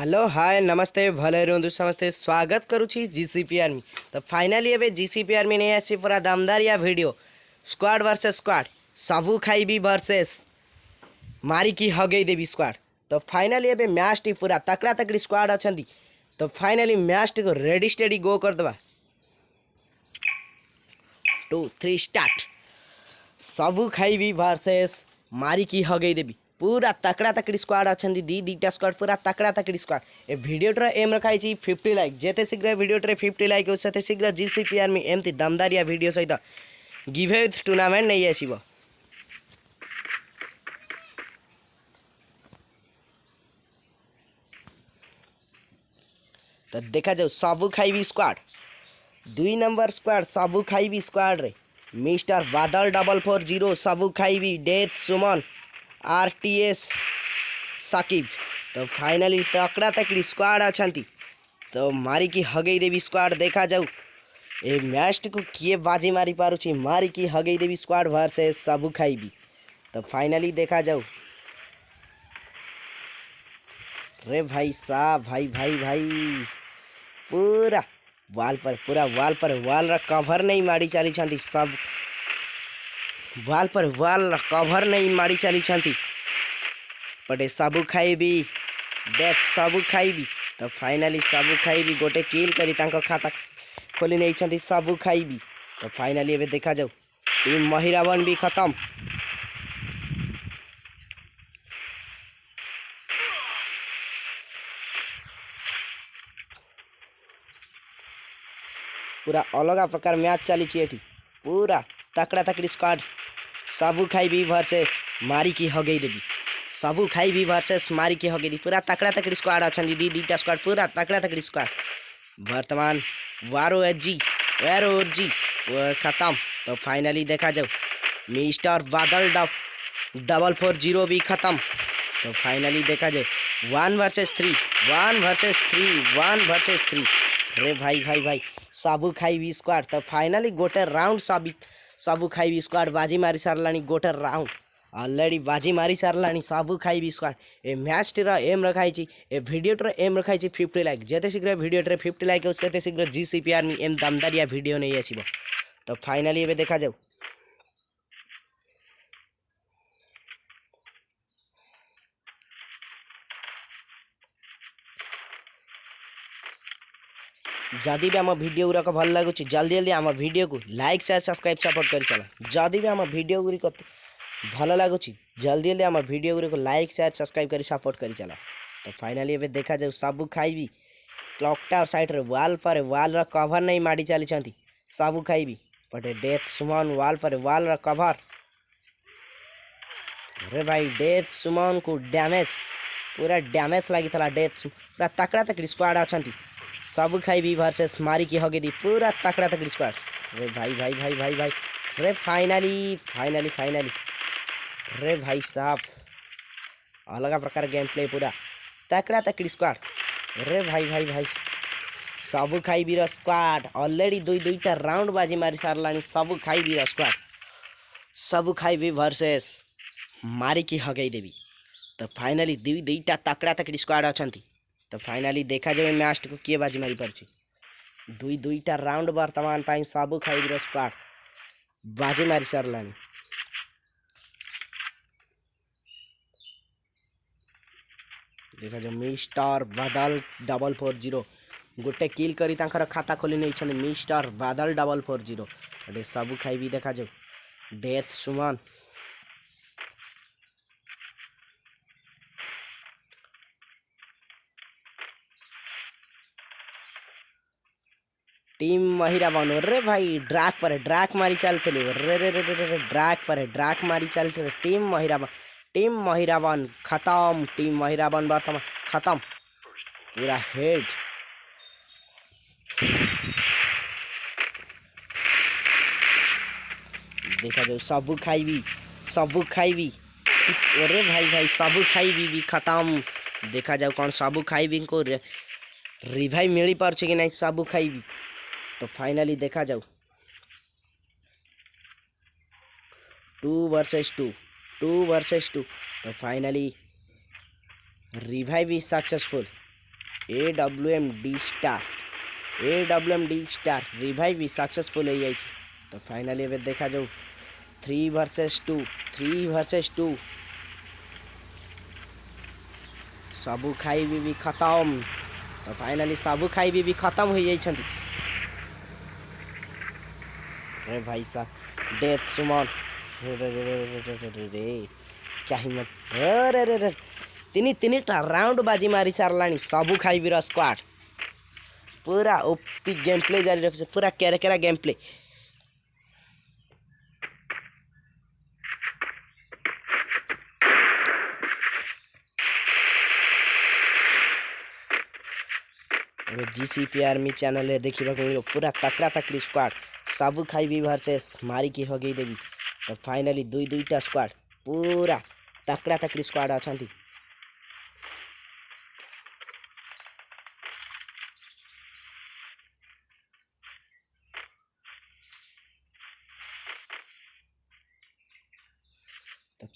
Hello hi नमस्ते भले रुहतु समस्ते स्वागत करुँची जीसीपी आर्मी। तो फाइनाली एवं जीसीपी आर्मी नहीं आसी पूरा दमदारिया वीडियो स्क्वाड वर्सेस स्क्वाड सबू खाइबी वर्सेस मारिकी हगई देवी स्क्वाड। तो फाइनाली एवं मैच टी पूरा तकड़ा तकड़ी स्क्वाड अच्छा। तो फाइनाली मैच टी को रेडी स्टेडी गो कर दबा 2 3 स्टार्ट। सबू खाइबी वर्सेस मारिकी हगई देवी पूरा तकड़ा तकड़ी स्क्वाड अच्छा। दीटा स्क्वाड पूरा तकड़ा तकड़ी स्क्वाड। ए भिडियोटर एम रखाई 50 लाइक जेते शीघ्र भिडियोटर 50 लाइक होते शीघ्र जीसीपी आर्मी एमती दमदारिया भिडियो सहित गिवे टूर्नामेंट नहीं आसब। तो देखा जाऊ सबू खाइबी स्क्वाड 2 नंबर स्क्वाड सबू खाइबी स्क्वाड रे मिस्टर बादल 440 सबू खाइबी डेथ सुमन आरटीएस साकिब। तो फाइनली तकड़ा तकड़ी स्क्वाड अच्छा। तो मारिकी हगई देवी स्क्वाड देखा जाऊ ए मैच को किए बाजी मारी पारुची मारिकी हगई देवी स्क्वाड वर्सेस सबू खाइबी। तो फाइनली देखा जाऊ रे भाई साहब भाई भाई भाई पूरा वाल कवर नहीं मारी चली छंती सब वाल कवर नहीं मारी चली छंती पटे सबू खाइबी देख सबू खाइबी। तो फाइनाली सबू खाइबी गोटे किल करी तांको खाता खोली नहीं छंती सबू खाइबी। तो फाइनाली एबे देखा जाऊ टीम महिरावन भी खत्म। पूरा अलग प्रकार मैच चली पूरा तकड़ा तकड़ी स्क्वाड सबू खाइबी वर्सेस मारिकी हगई देवी सबू खाइबी वर्सेस मारिकी हगई देवी पूरा तकड़ा तकड़ी स्क्वाड अच्छा। दीटा स्क्वाड पूरा तकड़ा तकड़ी स्क्वाड वर्तमान वारो एजी खत्म। तो फाइनली देखा जाऊ मिस्टर बादल 440 भी खत्म। तो फाइनली देखा जाए 1 वर्सेस 3 रे भाई भाई भाई सबू खाइबी स्क्वाड। तो फाइनली गोटे राउंड सबू खाइबी स्क्वाड बाजी मारी सारा गोटे राउंड ऑलरेडी बाजी मारी सारा सबू खाइबी स्क्वाड। ए मैच टीर एम रखाई ए भिडियोटर एम रखाई 50 लाइक जेते शीघ्र भिडियोटर 50 लाइक होते शीघ्र जीसीपी आर्मी एम दमदारिया भिडियो नहीं आसब। तो फाइनली एबे देखा जाऊ जदि भी आम वीडियो गुराक भल लगुच जल्दी जल्दी आम वीडियो को लाइक शेयर सब्सक्राइब सपोर्ट कर चला। जदि भी आम वीडियो गुरिक भल लगुच जल्दी जल्दी आम वीडियो गुरिक लाइक शेयर सब्सक्राइब कर सपोर्ट कर चला। तो फाइनाली एबे देखा जाऊ सबू खाइबी क्लॉक टावर साइड रे वाल कवर नहीं मारी चली सबू खाइबी पटे डेथ सुमन वाल कवर रे भाई डेथ सुमन को डैमेज पूरा डैमेज लगी था डेथ पूरा तकड़ा तकड़ी स्क्वाड अच्छा। सबू खाइबी वर्सेस मारिकी हगई दी पूरा तकड़ा तकड़ी स्क्वाड रे भाई भाई भाई भाई भाई रे फाइनली रे भाई साहब अलग प्रकार गेम प्ले पूरा तकड़ा तकड़ी स्क्वाड रे भाई भाई भाई सबू खाइबी स्क्वाड ऑलरेडी दुईटा राउंड बाजी मारी सारा सबू खाइबी स्क्वाड सबू खाइबी वर्सेस मारिकी हगई देवी। तो फाइनली दुईटा तकड़ा तकड़ी स्क्वाड अच्छा। तो फाइनली देखा जाए मैच को किए बाजी मारी पार्ची दुईटा राउंड वर्तमान पाई सबू खाइबी स्क्वाड बाजी मारी सारा। देखा जाए मिस्टर बादल 440 गोटे किल करी तांकर खाता खोली नहीं मिस्टर बादल 440 सबू खाइबी देखा जाऊ डेथ सुमन टीम महिरावन रे भाई ड्राक मारी चलते रे ड्राक मारी चलते टीम महिरावन खत्म। टीम महिरावन वर्तमान खत्म पूरा हेड। देखा जाओ सबू खाइबी अरे भाई भाई सबू खाइबी भी खत्म। देखा जाओ कौन सबू खाइबी को रिवाइव मिली पार्छ कि नहीं सबू खाइबी। तो फाइनली देखा जाऊ 2 वर्सेस 2 तो finally revive is successful AWMD star AWMD star revive भी सक्सेसफुल हो जाए। तो फाइनली एवं देखा जाऊ 3 वर्सेस 2 सबू खाई भी खत्म। तो फाइनली सबू खाई भी खत्म हो जाए। अरे भाई साहब डेथ सुमन रे क्या हिम्मत। अरे तीन राउंड बाजी मारी सारा सबू खाई भी स्क्वाड पूरा ओपी गेम प्ले जारी रखे पूरा केरा game play. GCP army channel है देखा पूरा तकड़ा तकड़ी स्क्वाड सबू खाई भी वर्सेस मारी की हो गई देवी। तो फाइनली दुईटा स्क्वाड पूरा तकड़ा तकड़ी स्क्वाड अच्छा। तो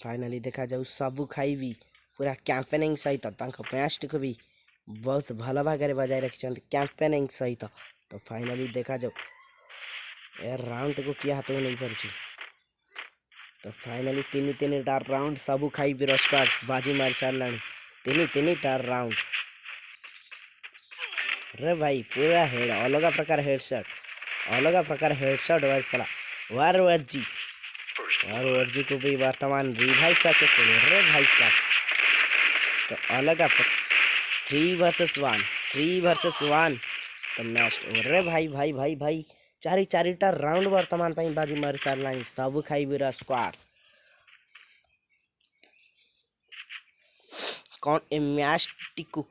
फाइनली देखा जाऊ सबू खाई भी पूरा कैंपेनिंग सहित मैच को भी बहुत भल भाग बजाय रखी कैंपेनिंग सहित। तो फाइनली देखा जाऊ यार राउंड को किया हाथ नहीं पार। तो फाइनली तीन राउंड सबू खाई भी स्क्वाड बाजी मारी सारा तीन राउंड। रे भाई पूरा हेड अलग प्रकार हेडशॉट बाजता वार को भी वर्तमान रिवाइव सक्सेसफुल। रे भाई साहब तो अलग 3 वर्सेस 1 तो मैच। रे भाई चारिटा राउंड वर्तमान बाजी मारी सारा सबू खाई भी स्क्वाड कौन ए मैच टिको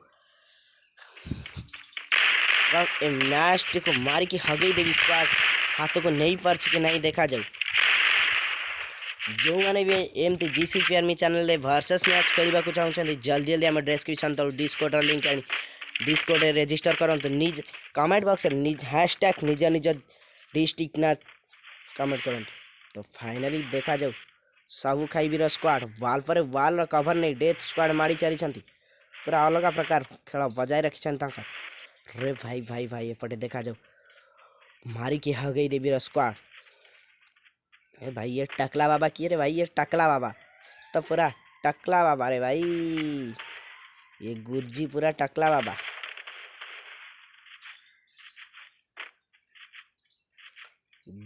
मारी की हगई देवी स्क्वाड हाथों को नहीं पार्छ कि नहीं देखा जाऊ जो मैंने भी एमती GCP आर्मी चैनल रे वर्सेस मैच खेलवा को चाहते जल्दी आम डिस्क्रिप्शन तल डिस्कॉर्ड लिंक आनी डिस्कॉर्ड रजिस्टर करंतु निज कमेंट बॉक्स निज हैशटैग निज डिस्ट्रिक्ट ना कमेंट करंतु। तो फाइनली देखा जाऊ सबू खाई भी स्क्वाड वाल पर वाल कवर नहीं डेथ स्क्वाड मारी चली पूरा अलग प्रकार खेल बजाय रखी। रे भाई एपटे देखा जाऊ मारी की हगई देवी स्क्वाड। ए भाई ये टकला बाबा किए रे भाई ये टकला बाबा तो पूरा टकला बाबा रे भाई ये गुर्जी पूरा टकला बाबा।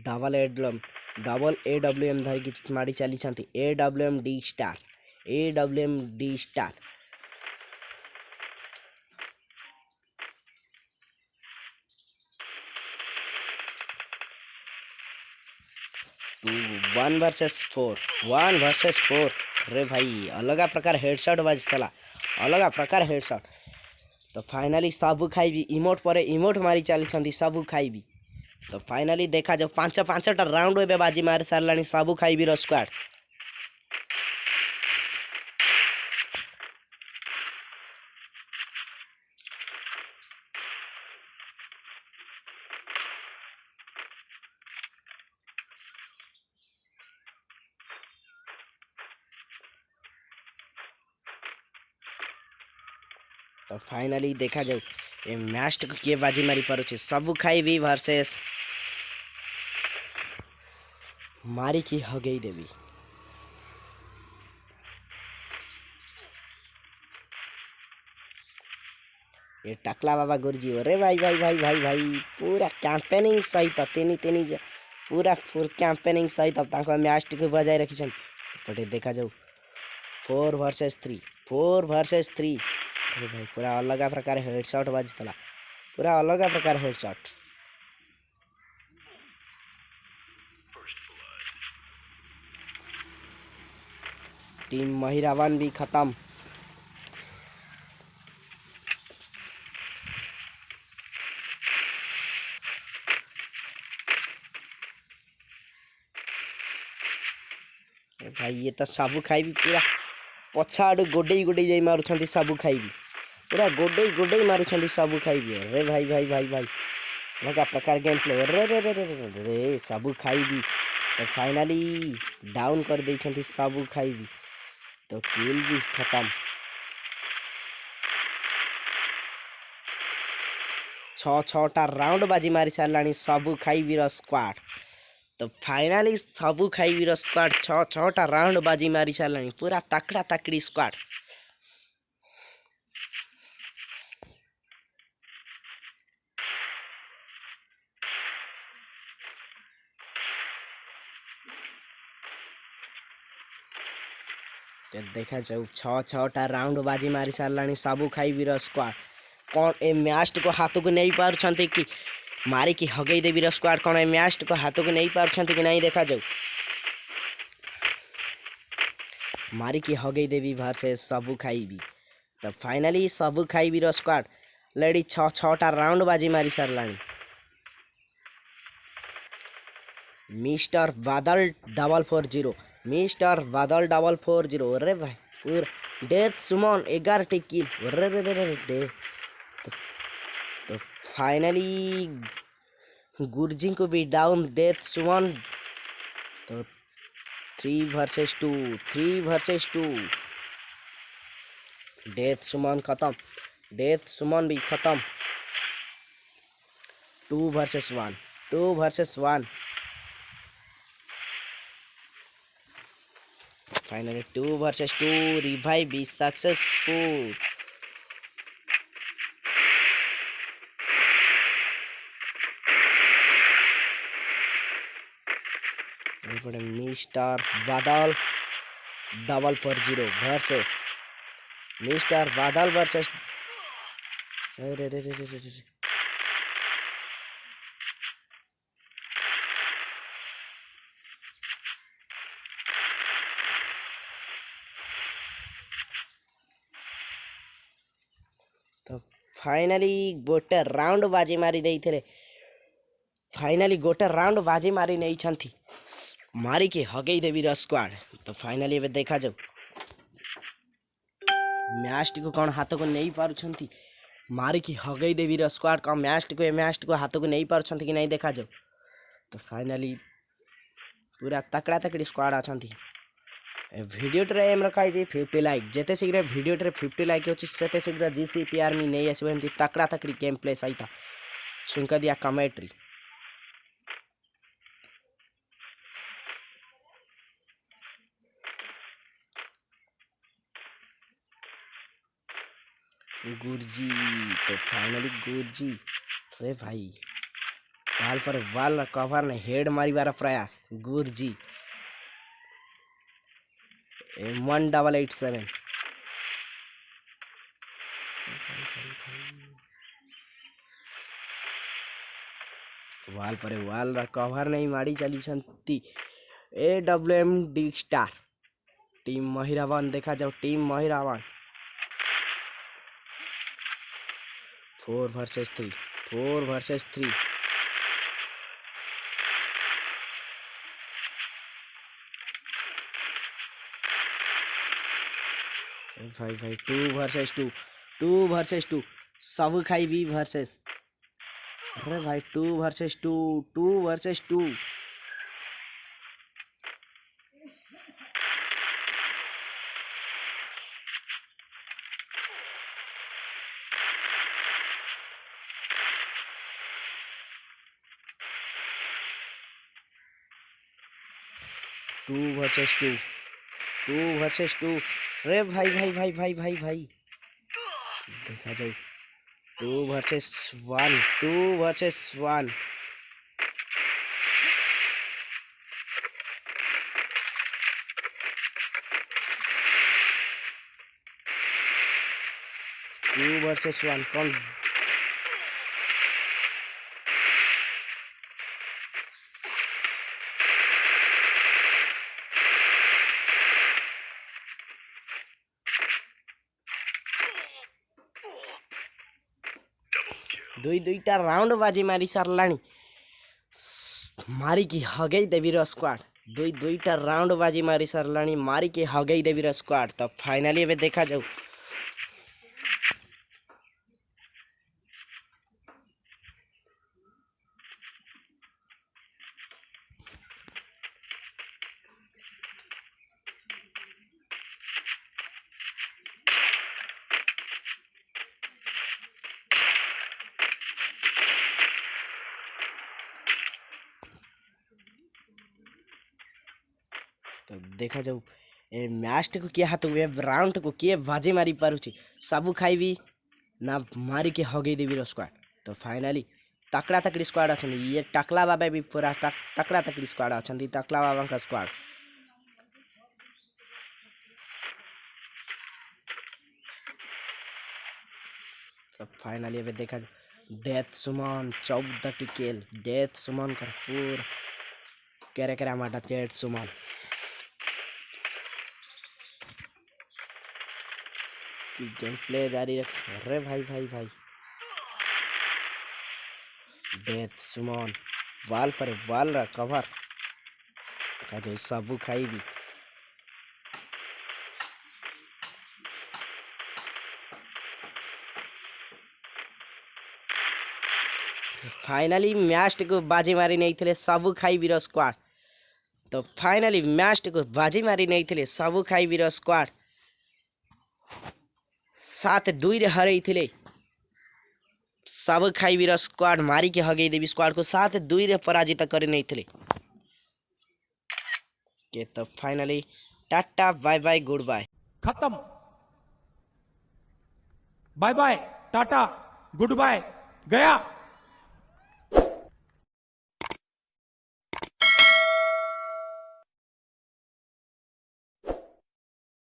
डबल AWM धर की मारी चली AWMD स्टार 1 वर्सेस 4 रे भाई अलग प्रकार हेडशॉट बाजता अलग प्रकार हेडशॉट। तो फाइनली सबू खाई भी इमोट पर इमोट मारी चली सबू खाई भी। तो फाइनली देखा जाओ 5 राउंड ए बाजी मारी सारा सबू खाई भी स्क्वाड। तो फाइनली देखा जाऊ ए मैच को किए बाजी मारी पारुचे सबू खाई भी वर्सेस मारी की हगई देवी। ये टकला बाबा गुरुजी अरे भाई पूरा कैंपेनिंग सहित तीन पूरा फुल कैंपेनिंग सहित मैच को बजाय रखी पटे देखा जाऊ 4 वर्सेस 3 अरे भाई पूरा अलग प्रकार हेडशॉट बाजता पूरा अलग प्रकार हेडशॉट। टीम महिरावन भी खत्म। भाई ये तो सबू खाई भी पूरा पछा आड़ गोडे जाई मारुछंती सबू खाई भी पूरा गोडे मारुछंती सबू खाई भी। अरे भाई लगा प्रकार गेम प्ले रे सबू खाई भी। तो फाइनली डाउन कर देछंती सबू खाई भी। तो किल भी खत्म। छटा राउंड बाजी मारी सारे सबु खाइबीर स्क्वाड। तो फाइनाली सबु खाइबीर स्क्वाड छटा राउंड बाजी मारी सारे पूरा तकड़ा तकड़ी स्क्वाड। देखा जाऊ छटा राउंड बाजी मारी सारे सबु खाइबीर स्क्वाड। कौन ए मैच को हाथ को नहीं पार्टी कि मारी की हगई देवी स्क्वाड कौन ए मैच को हाथ को नहीं पार्टी कि नहीं देखा जाऊ। मारी की हगई देवी वर्सेस सबु खाइबी। तो फाइनली सबु खाइबीर स्क्वाड लेडी छटा राउंड बाजी मारी सारे। मिस्टर बादल 440 मिस्टर बादल 440। अरे भाई पूरा डेथ सुमन 11 किल। अरे रे रे रे डे। तो फाइनली गुरजी को भी डाउन डेथ सुमन। तो 3 वर्सेस 2 डेथ सुमन खत्म। डेथ सुमन भी खत्म। 2 वर्सेस 1 फाइनली 2 वर्सेस 2 रिवाइव भी सक्सेसफुल। मिस्टर बादल 440 वर्सेस मिस्टर बादल वर्सेस। अरे रे रे रे रे रे। तो फाइनली गोटे राउंड बाजी मारी देइथिले। फाइनली गोटे राउंड बाजी मारी नहीं छंती मारी के हगई देवी स्क्वाड। तो फाइनली एबे देखा जाऊ मैच को कौन हाथ को नहीं पारुछंती मारी की हगई देवी स्क्वाड का मैच को हाथ को नहीं पारुछंती कि नहीं देखा जाऊ। तो फाइनली पूरा तकड़ा तकड़ी स्क्वाड आछंती। वीडियो टे एम रखा 50 लाइक जेते शीघ्र वीडियो टे 50 लाइक होची सेते शीघ्र जीसीपी आर्मी नहीं आसबो एमती तकड़ा तकड़ी गेम प्ले सहित सुनका दिया कमेंट्री। गुरजी तो फाइनली गुरजी रे भाई वाल पर वाल कवर ने हेड मारिबार प्रयास गुरजी 1887। वाल पर वाल कवर नहीं मारी चली छंती AWM स्टार टीम महिरावन। देखा जाओ टीम महिरावन 4 वर्सेस 3 भाई 2 वर्सेस 2 सब खाई भी वर्सेस। अरे भाई 2 वर्सेस 2 2 वर्सेस 2। अरे भाई देखा जाए 2 वर्सेस 1 2 वर्सेस 1 कौन। दुईटा राउंड बाजी मारी सारलानी मारी की हगई देवीर स्क्वाड। दुईटा राउंड बाजी मारी सारलानी मारी की हगई देवीर स्क्वाड। तो फाइनली एबे देखा जाऊ तो देखा जाऊ ए मैच को किए हाथ ए राउंड को किए बाजे मारी पारुची सबू खाइबी ना मारी के हगे देवी स्क्वाड। तो फाइनाली तकड़ा तकड़ी स्क्वाड अच्छा ये टकला बाबा भी पूरा तकड़ा तकड़ी स्क्वाड अच्छा टकला बाबा का स्क्वाड। तो फाइनली अभी देखा डेथ सुमन 14 टिकेल डेथ सुमन का पूरा करे करे हमारा डेथ सुमन गेम प्ले जारी रख। अरे भाई भाई भाई डेथ सुमन वाल पर वाल रहा कवर का जो सबू खाई भी। फाइनली मैच को बाजी मारी नहीं थे सबू खाई वीर स्क्वाड। तो फाइनली मैच को बाजी मारी नहीं थे सबू खाई वीर स्क्वाड 7-2 रे हरई थे। सब खाई वीर स्क्वाड मारी के हगे देवी स्क्वाड को 7-2 रे पराजित करे नहीं थे के। तो finally tata bye bye goodbye खत्म। Bye bye tata goodbye गया।